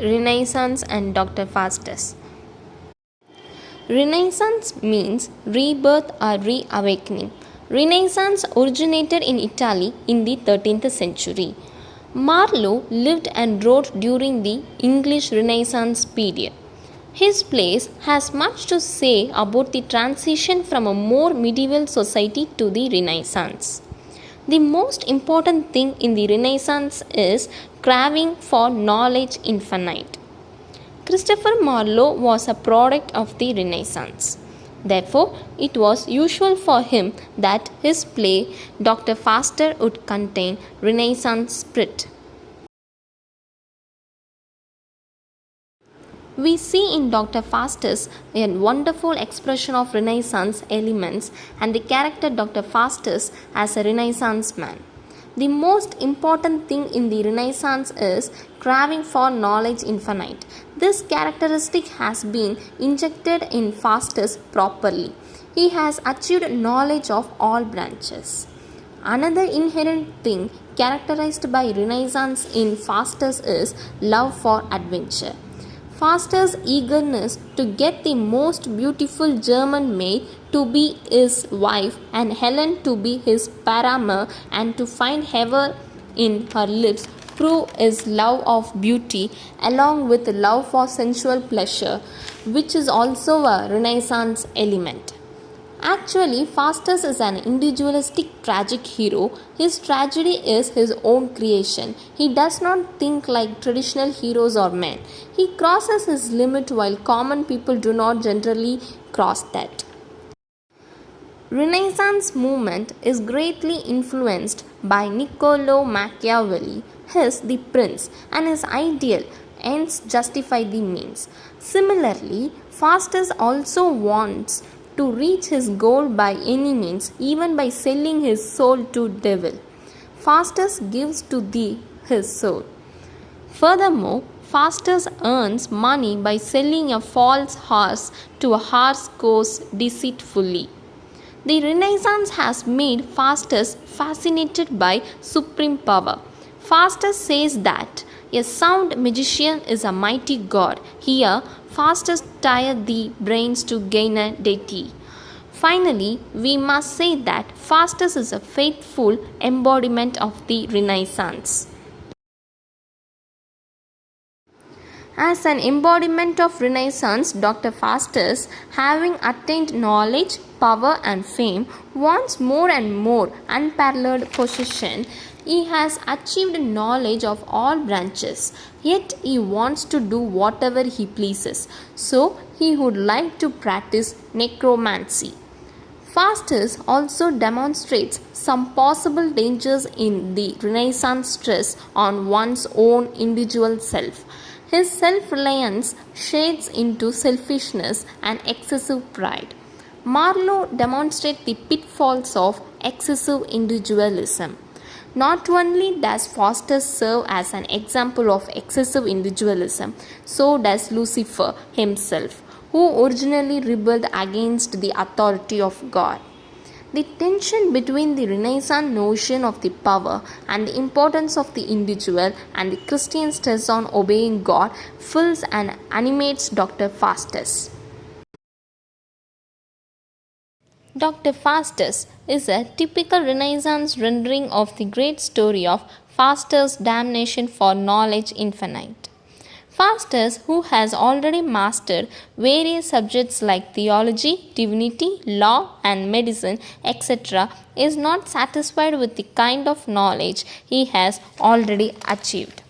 Renaissance and Dr. Faustus. Renaissance means rebirth or reawakening. Renaissance originated in Italy in the 13th century. Marlowe lived and wrote during the English Renaissance period. His plays has much to say about the transition from a more medieval society to the Renaissance. The most important thing in the Renaissance is craving for knowledge infinite. Christopher Marlowe was a product of the Renaissance. Therefore, it was usual for him that his play Dr. Faustus would contain Renaissance spirit. We see in Dr. Faustus a wonderful expression of Renaissance elements and the character Dr. Faustus as a Renaissance man. The most important thing in the Renaissance is craving for knowledge infinite. This characteristic has been injected in Faustus properly. He has achieved knowledge of all branches. Another inherent thing characterized by Renaissance in Faustus is love for adventure. Faustus' eagerness to get the most beautiful German maid to be his wife and Helen to be his paramour and to find heaven in her lips prove his love of beauty along with love for sensual pleasure, which is also a Renaissance element. Actually, Faustus is an individualistic tragic hero. His tragedy is his own creation. He does not think like traditional heroes or men. He crosses his limit while common people do not generally cross that. Renaissance movement is greatly influenced by Niccolo Machiavelli, his The Prince, and his ideal ends justify the means. Similarly, Faustus also wants to reach his goal by any means, even by selling his soul to devil. Faustus gives to thee his soul. Furthermore, Faustus earns money by selling a false horse to a horse course deceitfully. The Renaissance has made Faustus fascinated by supreme power. Faustus says that a sound magician is a mighty god. Here, Faustus tired the brains to gain a deity. Finally, we must say that Faustus is a faithful embodiment of the Renaissance. As an embodiment of Renaissance, Dr. Faustus, having attained knowledge, power and fame, wants more and more unparalleled possession. He has achieved knowledge of all branches, yet he wants to do whatever he pleases. So, he would like to practice necromancy. Faustus also demonstrates some possible dangers in the Renaissance stress on one's own individual self. His self-reliance shades into selfishness and excessive pride. Marlowe demonstrates the pitfalls of excessive individualism. Not only does Faustus serve as an example of excessive individualism, so does Lucifer himself, who originally rebelled against the authority of God. The tension between the Renaissance notion of the power and the importance of the individual and the Christian stress on obeying God fills and animates Dr. Faustus. Dr. Faustus is a typical Renaissance rendering of the great story of Faustus' damnation for knowledge infinite. Faustus, who has already mastered various subjects like theology, divinity, law, and medicine, etc., is not satisfied with the kind of knowledge he has already achieved.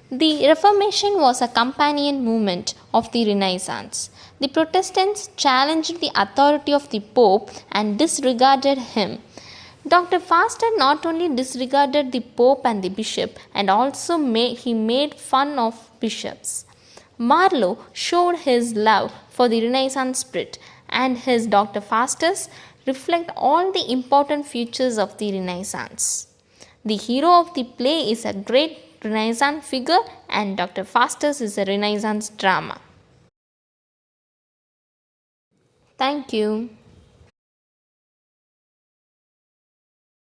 The Reformation was a companion movement of the Renaissance. The Protestants challenged the authority of the Pope and disregarded him. Dr. Faustus not only disregarded the Pope and the Bishop, and also he made fun of bishops. Marlowe showed his love for the Renaissance spirit, and his Dr. Faustus reflect all the important features of the Renaissance. The hero of the play is a great Renaissance figure, and Dr. Faustus is a Renaissance drama. Thank you.